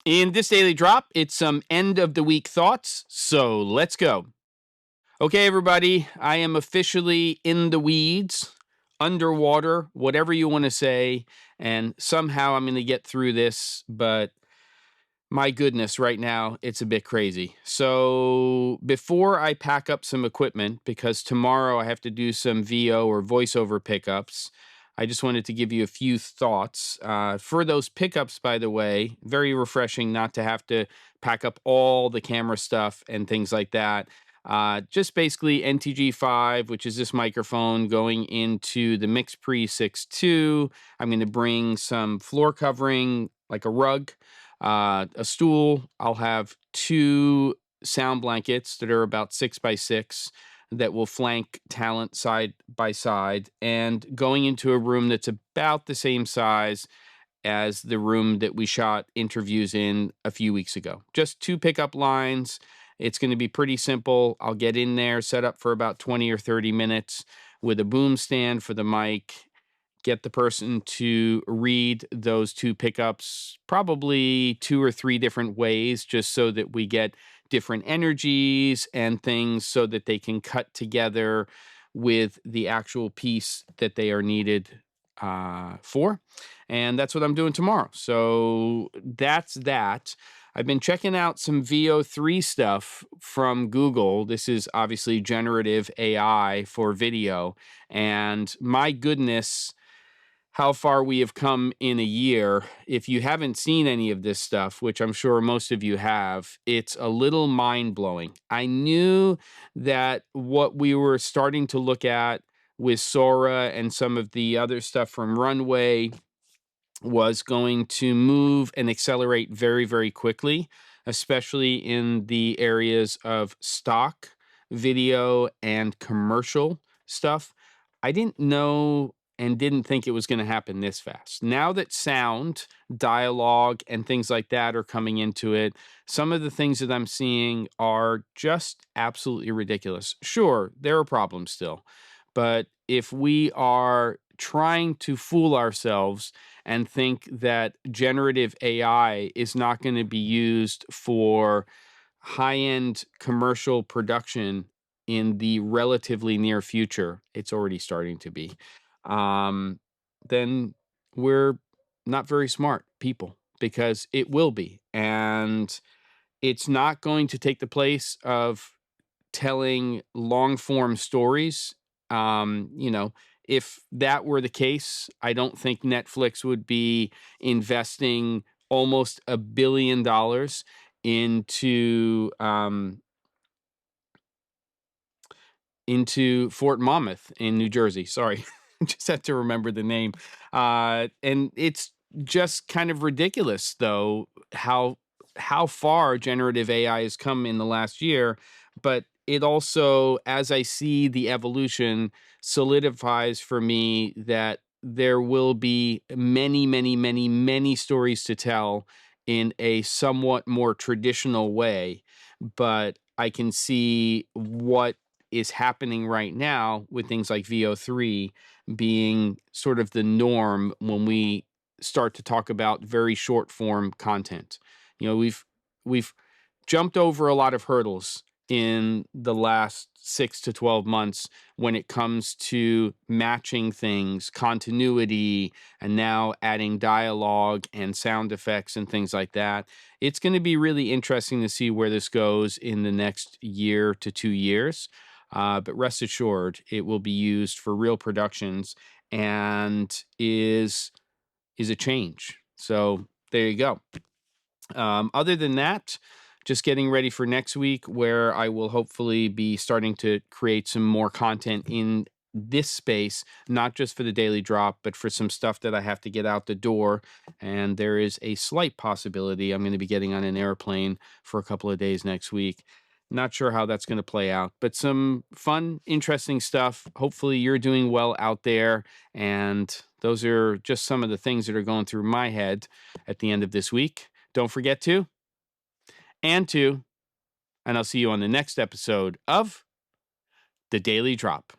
In this daily drop, it's some end of the week thoughts, so let's go. Okay, everybody, I am officially in the weeds, underwater, whatever you want to say, and somehow I'm going to get through this, but my goodness, right now, it's a bit crazy. So before I pack up some equipment, because tomorrow I have to do some VO or voiceover pickups, I just wanted to give you a few thoughts. For those pickups, by the way, very refreshing not to have to pack up all the camera stuff and things like that. Just basically NTG5, which is this microphone, going into the Mix Pre 6.2. I'm going to bring some floor covering, like a rug, a stool. I'll have 2 sound blankets that are about 6x6 that will flank talent side by side, and going into a room that's about the same size as the room that we shot interviews in a few weeks ago. Just 2 pickup lines. It's going to be pretty simple. I'll get in there, set up for about 20 or 30 minutes with a boom stand for the mic, get the person to read those 2 pickups, probably 2 or 3 different ways, just so that we get different energies and things so that they can cut together with the actual piece that they are needed for. And that's what I'm doing tomorrow. So that's that. I've been checking out some VO3 stuff from Google. This is obviously generative AI for video. And my goodness, how far we have come in a year. If you haven't seen any of this stuff, which I'm sure most of you have, it's a little mind-blowing. I knew that what we were starting to look at with Sora and some of the other stuff from Runway was going to move and accelerate very, very quickly, especially in the areas of stock, video, and commercial stuff. I didn't know and didn't think it was going to happen this fast. Now that sound, dialogue, and things like that are coming into it, some of the things that I'm seeing are just absolutely ridiculous. Sure, there are problems still, but if we are trying to fool ourselves and think that generative AI is not going to be used for high-end commercial production in the relatively near future, it's already starting to be, then we're not very smart people, because it will be. And it's not going to take the place of telling long-form stories. You know, if that were the case, I don't think Netflix would be investing almost $1 billion into Fort Monmouth in New Jersey. Sorry, just had to remember the name. And it's just kind of ridiculous, though, how far generative AI has come in the last year. But it also, as I see the evolution, solidifies for me that there will be many, many, many, many stories to tell in a somewhat more traditional way. But I can see what is happening right now with things like VO3 being sort of the norm when we start to talk about very short form content. You know, we've jumped over a lot of hurdles in the last 6 to 12 months when it comes to matching things, continuity, and now adding dialogue and sound effects and things like that. It's going to be really interesting to see where this goes in the next year to 2 years. But rest assured, it will be used for real productions and is a change. So there you go. Other than that, just getting ready for next week, where I will hopefully be starting to create some more content in this space, not just for the daily drop, but for some stuff that I have to get out the door. And there is a slight possibility I'm going to be getting on an airplane for a couple of days next week. Not sure how that's going to play out, but some fun, interesting stuff. Hopefully you're doing well out there. And those are just some of the things that are going through my head at the end of this week. Don't forget to, and I'll see you on the next episode of The Daily Drop.